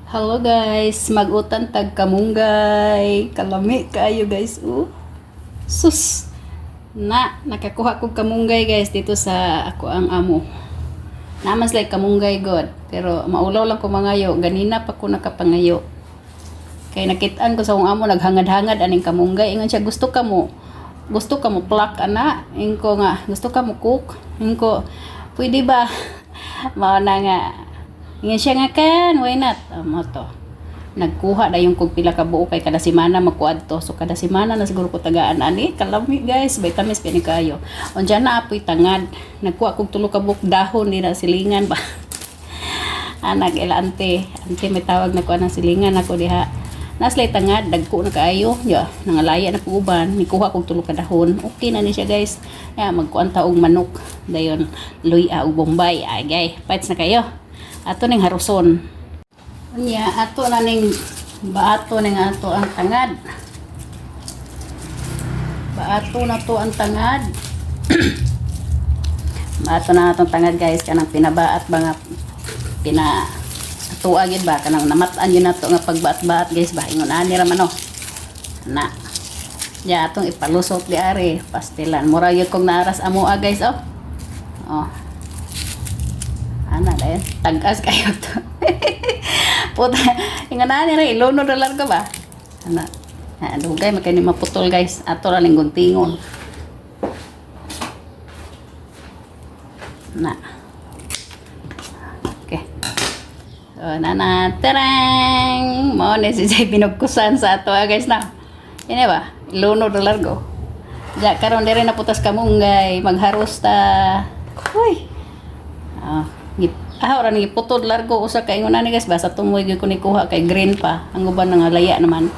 Hello guys, mag-utan tag kamonggay. Kalami kayo guys. Sus. Nakakuha ko kamonggay guys dito sa ako ang amo. Namas like kamonggay god, pero maulaw lang ko mangayo. Ganina pa ko nakapangayo. Kay nakitaan ko sa akong amo naghangad-hangad aning kamonggay. Ingon siya gusto ka mo pluck ana. Ingko nga gusto ka mo cook. Ingko pwede ba? Mao na nga. Ngayon siya nga kan, why not? Mo to. Nagkuha na yung kung pila ka buo kay kada semana magkuad to. So kada semana na siguro ko tagaan ani. Kalami guys, vitamins pini kayo. Unja na apoy tangad. Nagkuha kog tulo ka buok dahon ni na silingan ba. Anak ila ante may tawag na ko anang silingan ako diha. Naslay tangad, dagko na kaayo. Ya, nangalaya na po uban. Nikuha kog tulo ka dahon. Okay na ni siya guys. Ya, magkuan ta og manok. Dayon luya og bombay. Ay gay, fights na kayo. Ato ning haruson. Unya ato na ning baato ning ato ang tangad. Baato na to ang tangad. Baato na atong tangad guys kanang pinabaat ba nga tuwa gid ba kanang namatan yun nato nga pagbaat-baat guys ba ingon ani ra man na. Ya atong ipalusot di are pastilan. Mura gyud kog naaras amo guys oh. Oh. Ana dayon tagas kayo to. Puta, ingana ni ra ilono dolar ka ba? Ana. Dugay makani maputol guys. Ato ra ning guntingon. Na. Okay. So nana terang mo ni si Jay pinugkusan sa ato guys na. Ini ba? Ilono dolar go. Ja karon dire na putas kamonggay magharos ta. Uy. Orang ni putod largo usa kay ingon ani guys basta tumoy gyud ko ni kuha kay green pa ang uban nga laya naman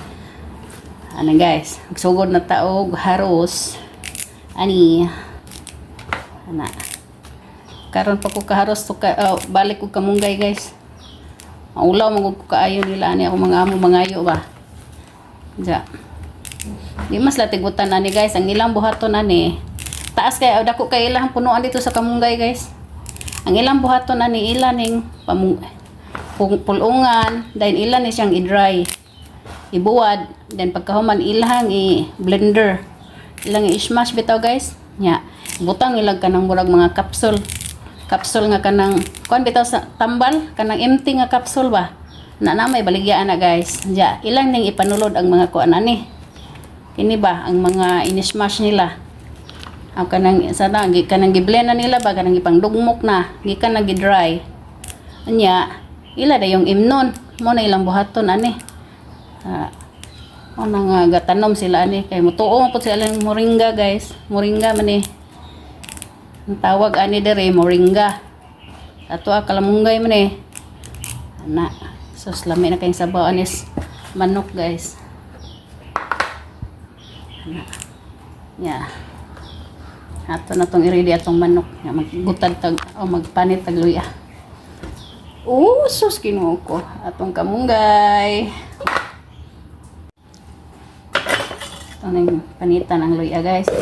ana guys magsugod na taog haros ani ana karon pa ko kaharos to balik ko kamonggay guys maulaw mo ko kaayo nila ani ako mga amo mangayo ba ja di mas latigutan ani guys ang ilang buhaton ani taas kay dako kay ilang punuan dito sa kamonggay guys. Ang ilang buhaton na ni ilan ning pulungan, dahil ilan ni siyang i-dry, ibuwad, then pagkahuman ilang i-blender, ilang i-smash bitaw guys, nya, butang ilag kanang murag mga capsule nga kanang, kuan bitaw sa tambal, kanang empty nga capsule ba, na may baligyaan na guys, nya, ilang ning ipanulod ang mga kuan ani, kini ba, ang mga in-smash nila, ang kanang sana kanang giblend na nila ba kanang ipangdugmok na gikan na gidry anya ila da yung imnon mo na ilang buhaton ani mo nga gatanom sila ani kay mutuo mo pud sila ng moringa guys moringa man ang tawag ani dire moringa ato kalamunggay man ana so lami na kay sabaw anis manok guys ana yeah. Ato na tong i-ready atong manok nga maggutad tag o magpanit tag luya. Sus kinuha ko atong kamonggay. Ito na yung panitan ng luya guys.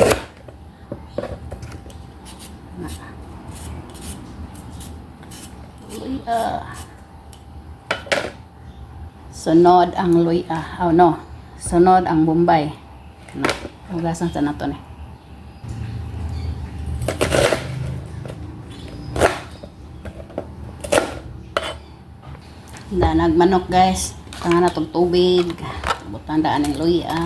Luya. Sunod ang luya. Oh no. Sunod ang bombay. Kana. Ugasan sa nato ni. Nagmanok guys tangan na tong tubig butang daan ng luya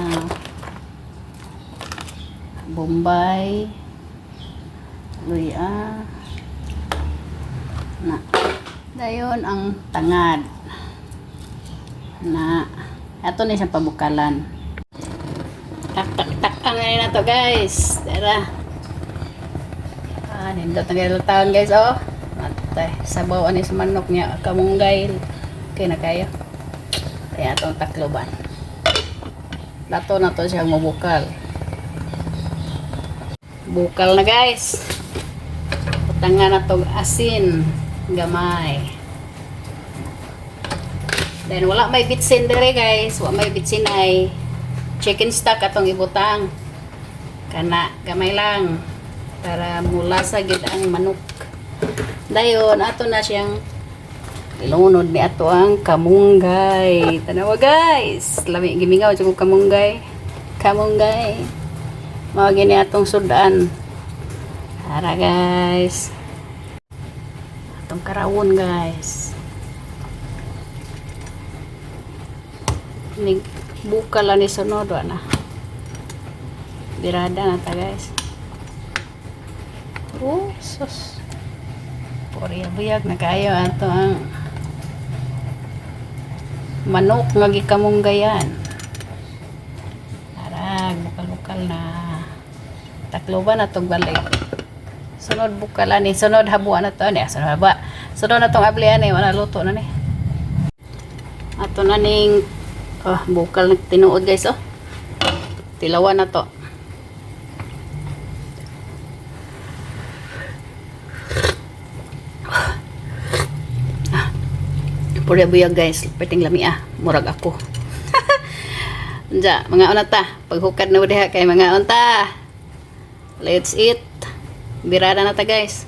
bombay luya na dayon ang tangad na ato na siyang pabukalan tak ang na to guys tara nindot ang taon guys oh matay sabaw ani sa manok niya kamonggay okay na kayo kaya itong takloban lato na to siyang mabukal bukal na guys utangan na to asin gamay then wala may bitsin dire guys wala may bitsin ay chicken stock atong ibutang kana gamay lang para mula sa gid ang manok dayon ato na siyang Lunod ni ato ang kamonggay. Tanawa guys. Lami gimingaw jud ko kamonggay. Kamonggay. Mao gini atong sudan. Tara guys. Atong karawon guys. Ning buka lang ni sunod na. Birada na ta guys. Oh, sus. Buyag na kayo ato ang manok nga gikamonggayan. Tara, bukal-bukal na. Takloban na itong balik. Sunod bukalan ni. Sunod habuan na ito. Sunod na itong ablian ni. Wala luto na ni. Ato na ning bukal na tinuod guys. Tilawan na to. Pura buyag guys, perting lami murag ako. Anja, mga unta, paghukad na diha kay mga unta. Let's eat. Birada na ta guys.